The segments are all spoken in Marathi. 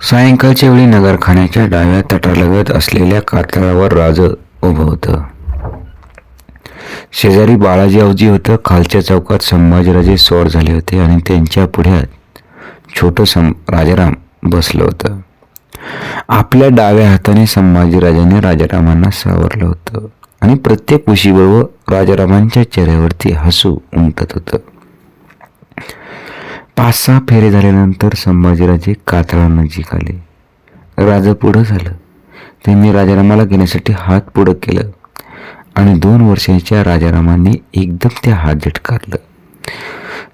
सायंकाळच्या वेळी नगरखान्याच्या डाव्या तटालगत असलेल्या कातळावर राज उभं होतं. शेजारी बाळाजी अवजी होतं. खालच्या चौकात संभाजीराजे स्वार झाले होते आणि त्यांच्या पुढ्यात छोटं राजाराम बसलं होतं. आपल्या डाव्या हाताने संभाजीराजांनी राजारामांना सावरलं होतं आणि प्रत्येक उशीबरोबर राजारामांच्या चेहऱ्यावरती हसू उमटत होतं. 5-6 फेरे झाल्यानंतर संभाजीराजे कातळानजीक आले. राजा पुढं झालं. त्यांनी राजारामाला घेण्यासाठी हात पुढं केलं आणि 2 वर्षाच्या राजारामांनी एकदम ते हात झटकारलं.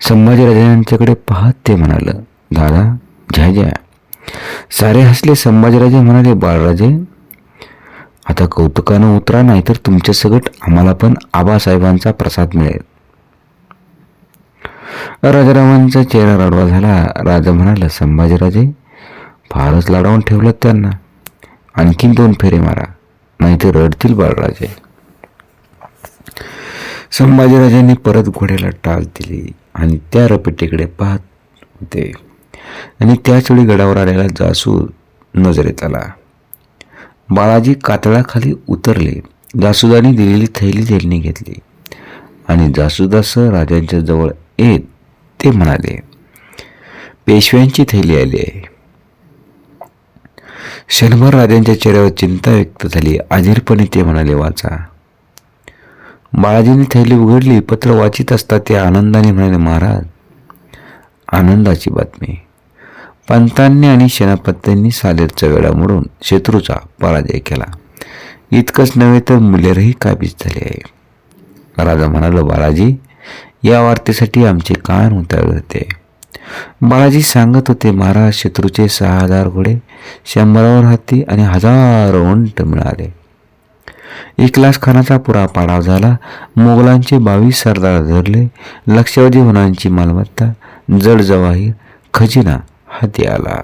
संभाजीराजांच्याकडे पाहत ते म्हणालं, दादा जय जय. सारे हसले. संभाजीराजे म्हणाले, बाळराजे आता कौतुकानं उतरा, नाहीतर तुमच्या सगट आम्हाला पण आबासाहेबांचा प्रसाद मिळेल. राजारामांचा चेहरा रडवा झाला. राजा म्हणाला, संभाजीराजे फारच लाडावून ठेवलं त्यांना. आणखीन 2 फेरे मारा, नाहीतर रडतील बाळराजे. संभाजीराजांनी परत घोड्याला टाच दिली आणि त्या रपेटीकडे पाहत होते आणि त्याच वेळी गडावर आलेला जासूद नजरेत आला. बाळाजी कातळाखाली उतरले. जासुदाने दिलेली थैली त्यांनी घेतली आणि जासुदासह राजांच्या जवळ येत ते म्हणाले, पेशव्यांची थैली आली आहे. क्षणभर राजांच्या चेहऱ्यावर चिंता व्यक्त झाली. अधीरपणे ते म्हणाले, वाचा. बाळाजींनी थैली उघडली. पत्र वाचित असता ते आनंदाने म्हणाले, महाराज आनंदाची बातमी. पंतांनी आणि सेनापत्यांनी सालेरचा वेढा मोडून शत्रूचा पराजय केला. इतकंच नव्हे तर मुलेरही काबीज झाले आहे. राजा म्हणाला, बाळाजी या वार्तेसाठी आमचे कान उतावले होते. बाळाजी सांगत होते, महाराज शत्रूचे 6000 घोडे, 100वर हत्ती आणि 1000 उंट मिळाले. इखलास खानाचा पुरा पाडाव झाला. मोगलांचे 22 सरदार धरले. लक्षावधी होणांची मालमत्ता, जड जवाहीर, खजिना हाती आला.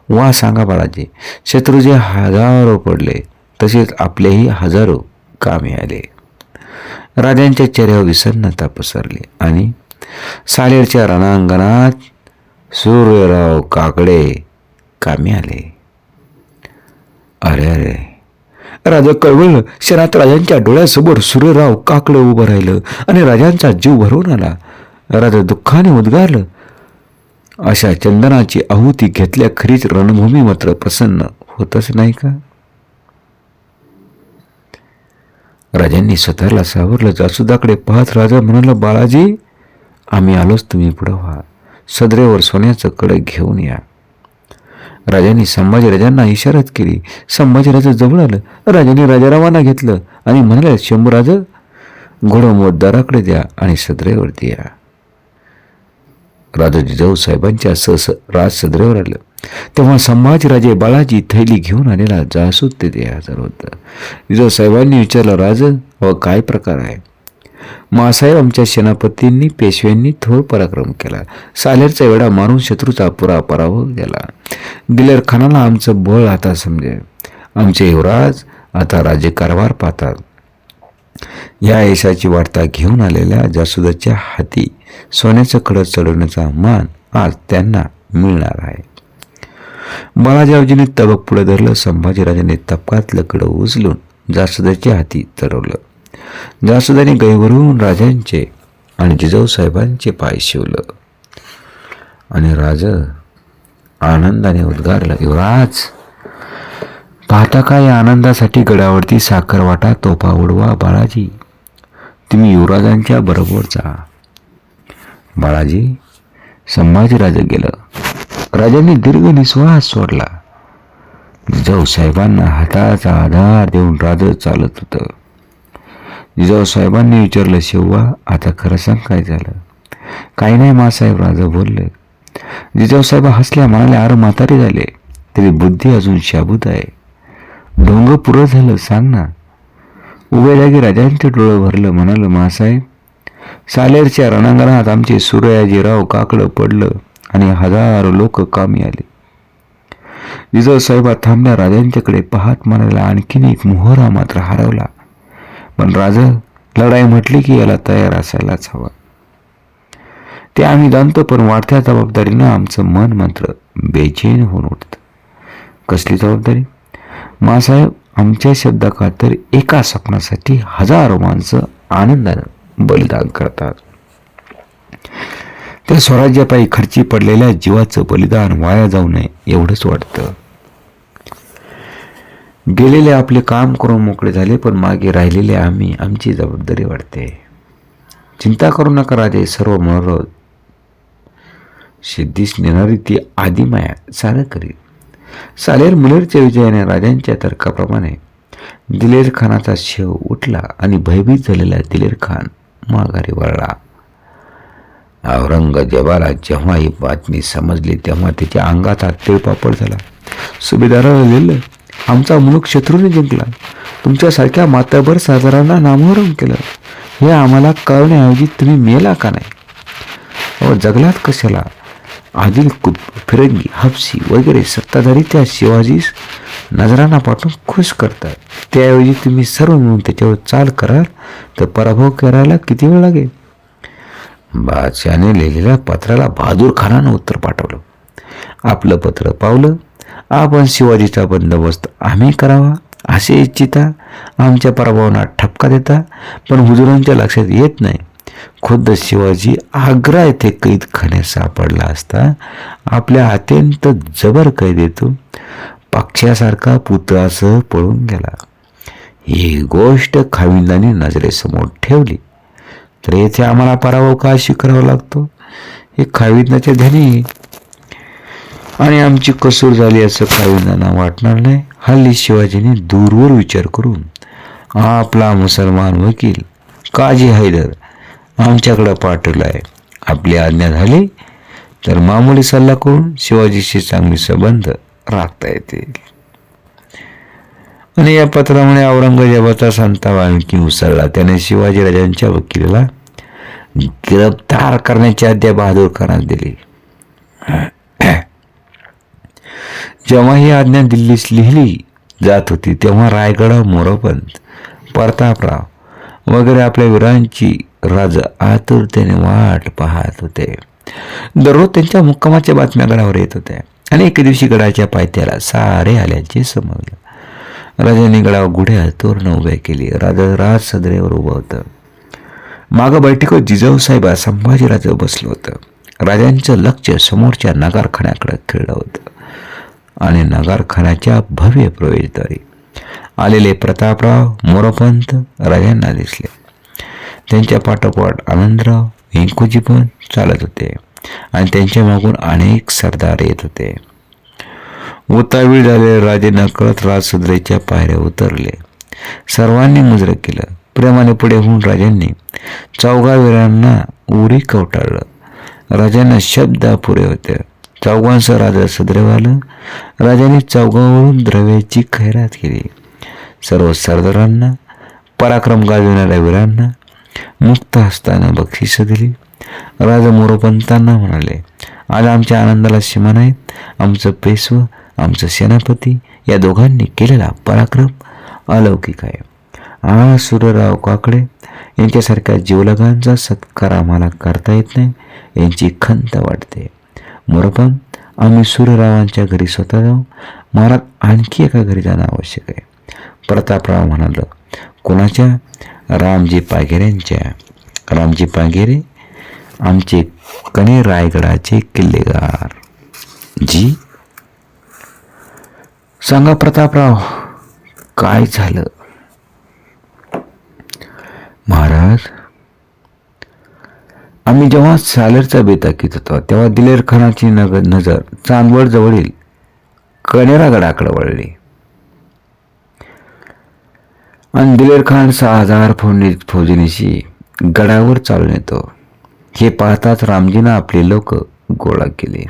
वा सांगा बाळाजी, शत्रूचे 1000 पडले, तसेच आपलेही 1000 कामी आले. राजांच्या चेहऱ्यावर विसन्नता पसरली आणि सालेरच्या रणांगणात सूर्यराव काकडे कामी आले. अरे अरे, राजा कळवळलं. क्षणात राजांच्या डोळ्यासमोर सूर्यराव काकडे उभं राहिलं आणि राजांचा जीव भरवून आला. राजा दुःखाने उद्गारलं, अशा चंदनाची आहुती घेतल्या खरीच रणभूमी मात्र प्रसन्न होतच नाही का? राजांनी स्वतःला सावरलं. जासुदाकडे पाहत राजा म्हणाला, बाळाजी आम्ही आलोच, तुम्ही पुढं व्हा. सदरेवर सोन्याचं कडे घेऊन या. राजांनी संभाजीराजांना इशारात केली. संभाजीराजा जवळ आलं. राजांनी राजारामांना घेतलं आणि म्हणाले, शंभूराज घोडं मोतदाराकडे द्या आणि सदरेवरती या. राजा जिजाऊ साहेबांच्या राज सदरेवर आलं. तेव्हा संभाजीराजे बाळाजी थैली घेऊन आलेला जासूद तेथे हजर होतं. जिजाऊ साहेबांनी विचारलं, राज व काय प्रकार आहे? मासाहेब, आमच्या सेनापतींनी पेशव्यांनी थोर पराक्रम केला. सालेरचा वेढा मारून शत्रूचा पुरा पराभव केला. दिलेर खानाला आमचं बळ आता समजेल. आमचे युवराज आता राज्यकारभार पाहतात. या यशाची वार्ता घेऊन आलेल्या जासुदाच्या हाती सोन्याचं खडं चढवण्याचा मान आज त्यांना मिळणार आहे. बाळाजीरावजीने तबक पुढे धरलं. संभाजीराजांनी तबकातलं कडं उचलून जासुदाच्या हाती चढवलं. जासुदाने गैवरून राजांचे आणि जिजाऊ साहेबांचे पाय शिवलं आणि राजा आनंदाने उद्गारला, युवराज पाहता का, या आनंदासाठी गडावरती साखर वाटा, तोफा उडवा. बाळाजी तुम्ही युवराजांच्या बरोबर जा. बाळाजी. संभाजीराजे गेलं. राजांनी दीर्घ निश्वास सोडला. जिजाऊ साहेबांना हाताचा आधार देऊन राजा चालत होतं. जिजाऊ साहेबांनी विचारलं, शिवा आता खरं सांग, काय झालं? काही नाही मासाहेब, राजा बोलले. जिजाऊ साहेब हसल्या, म्हणाले, अरे म्हातारे झाले तरी बुद्धी अजून शाबूत आहे. ढोंग पुरं झालं, सांग ना. उभ्या जागी राजांचे डोळं भरलं. म्हणालं, मासाहेब सालेरच्या रणांगणात आमचे सूर्याजीराव काकडं पडलं आणि 1000 लोक कामी आले. जिजाऊ साहेब थांबल्या. राजांच्याकडे पाहत म्हणाला, आणखीन एक मोहरा मात्र हरवला. पण राजा लढाई म्हटली की याला तयार असायलाच हवा. ते आम्ही जाणतो, पण वाढत्या जबाबदारीनं आमचं मन मात्र बेचैन होऊन उठतं. कसली जबाबदारी? मासाहेब, आमच्या शब्दाका तर एका स्वप्नासाठी हजारो माणसं आनंदानं बलिदान करतात. त्या स्वराज्यापायी खर्ची पडलेल्या जीवाचं बलिदान वाया जाऊ नये एवढंच वाटतं. गेलेले आपले काम करून मोकळे झाले, पण मागे राहिलेले आम्ही आमची जबाबदारी वाढते. चिंता करू नका राजे, सर्व मनोरथ सिद्धीस नेणारी ती आदिमाया सारं करील. सालेर मुलेरच्या विजयाने राजांच्या तर्काप्रमाणे दिलेर खानाचा शेव उठला आणि भयभीत झालेला दिलेर खान माघारी वळला. औरंगजेबाला जेव्हा ही बातमी समजली तेव्हा त्याच्या अंगाचा तिळपापड झाला. सुभेदाराला लिहिलं, आमचा मुलूक शत्रूने जिंकला, तुमच्यासारख्या मातबर साजारांना नामोहरम केलं. हे आम्हाला कळण्याऐवजी तुम्ही मेला का नाही? अहो, जगलात कशाला? आदिल कुतुब, फिरंगी, हफसी वगैरे सत्ताधारी त्या शिवाजीस नजरांना पाठवून खुश करतात. त्याऐवजी तुम्ही सर्व मिळून त्याच्यावर चाल कराल तर पराभव करायला किती वेळ लागेल? बादशाने लिहिलेल्या पत्राला बहादूर खानानं उत्तर पाठवलं. आपलं पत्र पावलं. आपण शिवाजीचा बंदोबस्त आम्ही करावा असे इच्छिता, आमच्या पराभवाला ठपका देता, पण हुजुरांच्या लक्षात येत नाही खुद्द शिवाजी आग्रा येथे कैद खाण्यात सापडला असता आपल्या अत्यंत जबर कैदेतून पक्षासारखा पुत्रासह पळून गेला. ही गोष्ट खाविंदांनी नजरेसमोर ठेवली तर येथे आम्हाला पराभव का स्वीकारावा लागतो हे खाविंदाच्या ध्यानी आणि आमची कसूर झाली असं खाविंदांना वाटणार नाही. हल्ली शिवाजीने दूरवर विचार करून आपला मुसलमान वकील काजी हैदर आमच्याकडे पाठवलाय. आपली आज्ञा झाली तर मामूली सल्ला करून शिवाजीशी चांगले संबंध राखता येतील. आणि या पत्रामुळे औरंगजेबाचा संताप आणखी उसळला. त्याने शिवाजी राजांच्या वकिलाला गिरफ्तार करण्याची आज्ञा बहादूर खानास दिली. जेव्हा ही आज्ञा दिल्लीस लिहिली जात होती तेव्हा रायगड, मोरोपंत, प्रतापराव वगैरे आपल्या वीरांची राजा आतुरतेने वाट पाहत होते. दररोज त्यांच्या मुक्कामाच्या बातम्या गडावर येत होत्या आणि एके दिवशी गडाच्या पायथ्याला सारे आल्याचे समजलं. राजांनी गडावर गुढ्या तोरणं उभ्या केली. राजा राज सदरेवर उभं होतं. मागं बैठकीवर जिजाऊसाहेब संभाजीराजे बसलं होतं. राजांचं लक्ष समोरच्या नगारखान्याकडे खेळलं होतं आणि नगारखान्याच्या भव्य प्रवेशद्वारी आलेले प्रतापराव, मोरोपंत राजांना दिसले. त्यांच्या पाठोपाठ आनंदराव, वेंकुजी पण चालत होते आणि त्यांच्या मागून अनेक सरदार येत होते. उतावीळ झालेले राजे नकळत राजसदरेच्या पायऱ्या उतरले. सर्वांनी मुजरं केलं. प्रेमाने पुढे होऊन राजांनी चौघावीरांना उरी कवटाळलं. राजांना शब्द अपुरे होते. चौघांसह राजा सदरेवालं. राजांनी चौघावरून द्रव्याची खैरात केली. सर्व सरदारांना, पराक्रम गाजविणाऱ्या वीरांना मुक्त हस्तानं बक्षिसं दिली. राजा मोरोपंतांना म्हणाले, आज आमच्या आनंदाला सीमा नाहीत. आमचं पेशवं, आमचं सेनापती या दोघांनी केलेला पराक्रम अलौकिक आहे. सूर्यराव काकडे यांच्यासारख्या जीवलगांचा सत्कार आम्हाला करता येत नाही यांची खंत वाटते. मोरोपंत, आम्ही सूर्यरावांच्या घरी स्वतः जाऊ. महाराज, आणखी एका घरी जाणं आवश्यक आहे. प्रतापराव म्हणाल, कोणाच्या? रामजी पागेऱ्यांच्या. रामजी पागेरे आमचे कणे रायगडाचे किल्लेगार. जी, सांगा प्रतापराव, काय झालं? महाराज, आम्ही जेव्हा सालेरचा बेता घेत होतो तेव्हा दिलेर खानाची नजर चांदवड जवळील कणेरागडाकडे वळली आणि दिलेर खान 6000 फौजनीशी गडावर चालून येतो. हे पाहताच रामजीनं आपले लोक गोळा केले.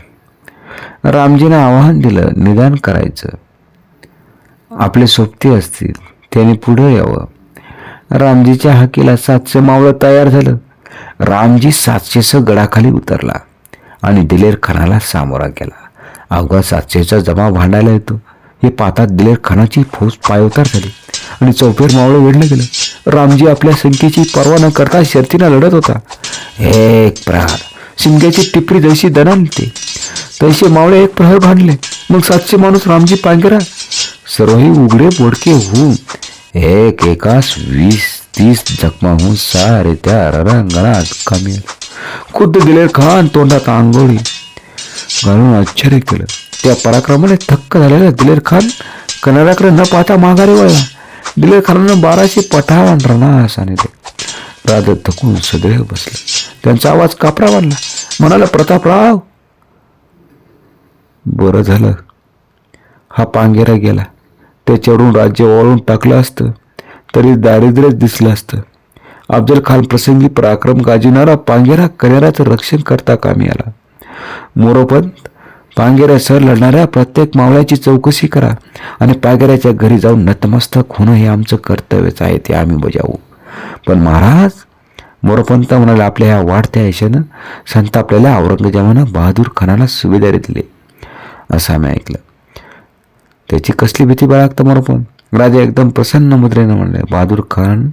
रामजीनं आवाहन दिलं, निदान करायचं. आपले सोबती असतील त्यांनी पुढे यावं. रामजीच्या हाकेला 700 मावळं तयार झालं. रामजी 700 गडाखाली उतरला आणि दिलेर खानाला सामोरा गेला. अवघा 700चा जमा भांडायला येतो हे पाहतात दिलेर खानाची फौज पायउतार झाली आणि चौफेर मावळं वेढलं गेलं. रामजी आपल्या संख्येची पर्वा न करता शर्तीनं लढत होता. एक प्रहार शिंग्याची टिपरी जशी दणाणते तसे मावळे एक प्रहर भांडले. मग 700 माणूस रामजी पांगेरा सर्वही उघडे बोडके होऊन एक एकास 20-30 जखमा होऊन सारे त्या रणांगणात कामी आले. खुद्द दिलेर खान तोंडात आंघोळी घालून आश्चर्य केलं. त्या पराक्रमाने थक्क झालेला दिलेर खान कन्नडाकडे न पाहता माघारी वळला. दिलेर खानानं 1200 पठाण रणास आणले. राजा थकून सदैव बसले. त्यांचा आवाज कापरा वाढला. म्हणाला, प्रतापराव, बरं झालं हा पांगेरा गेला. त्याच्यावरून राज्य वळून टाकलं असतं तरी दारिद्र्यच दिसलं असतं. अफजल खान प्रसंगी पराक्रम गाजविणारा पांगेरा कन्याराचं रक्षण करता कामी आला. मोरोपंत, पांगेऱ्यासह लढणाऱ्या प्रत्येक मावळ्याची चौकशी करा आणि पांगेऱ्याच्या घरी जाऊन नतमस्तक होणं हे आमचं कर्तव्यच आहे, ते आम्ही बजावू. पण महाराज, मोरोपंत म्हणाले, आपल्या ह्या वाढत्या यशानं संतापलेल्या औरंगजेबानं बहादूर खानाला सुभेदारी दिली असं आम्ही ऐकलं. त्याची कसली भीती बाळगता मोरोपंत? राजा एकदम प्रसन्न मुद्रेनं म्हणले, बहादूर खान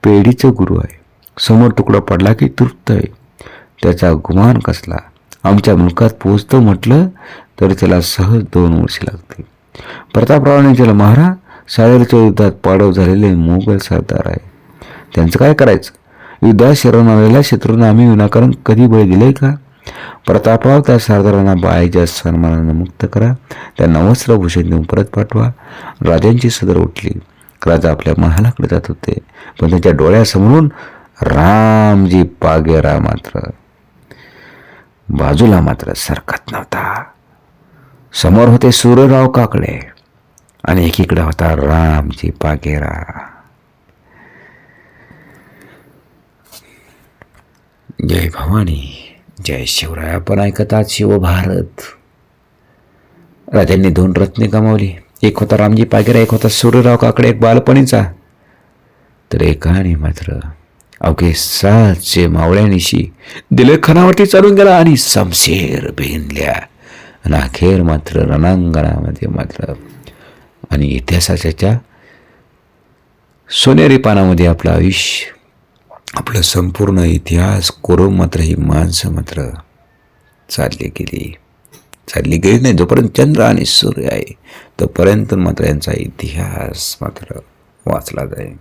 पेढीचं गुरु आहे. समोर तुकडा पडला की तृप्त आहे. त्याचा गुमान कसला. आमच्या मुलकात पोहोचतो म्हटलं तरी त्याला सहज 2 वर्षे लागतील. प्रतापरावाने विचारलं, महाराज, सायरच्या युद्धात पाडव झालेले मोगल सरदार आहे, त्यांचं काय करायचं? युद्धात शरण आलेल्या शत्रूंना आम्ही विनाकारण कधी बळी दिले का? प्रतापराव, त्या सरदारांना बाळाच्या सन्मानानं मुक्त करा. त्यांना वस्त्रभूषण देऊन परत पाठवा. राजांची सदर उठली. राजा आपल्या महालाकडे जात होते, पण त्यांच्या डोळ्यासमोरून रामजी पागेरा मात्र बाजूला मात्र सरकत नव्हता. समोर होते सूर्यराव काकडे आणि एकीकडे होता रामजी पागेरा. जय भवानी, जय शिवराय. आपण ऐकत आहात शिवभारत. राजांनी 2 रत्ने गमावली. एक होता रामजी पागेरा, एक होता सूर्यराव काकडे, एक बालपणीचा. तर एकाने मात्र अवघे 700 मावळ्यानिशी दिलेर खानावरती चालून गेला आणि शमशेर भिनल्या. आणि अखेर मात्र रणांगणामध्ये मात्र आणि इतिहासाच्या सोनेरी पानामध्ये आपलं आयुष्य, आपलं संपूर्ण इतिहास कोरून मात्र ही माणसं मात्र चालली गेली नाही. जोपर्यंत चंद्र आणि सूर्य आहे तोपर्यंत मात्र यांचा इतिहास मात्र वाचला जाईल.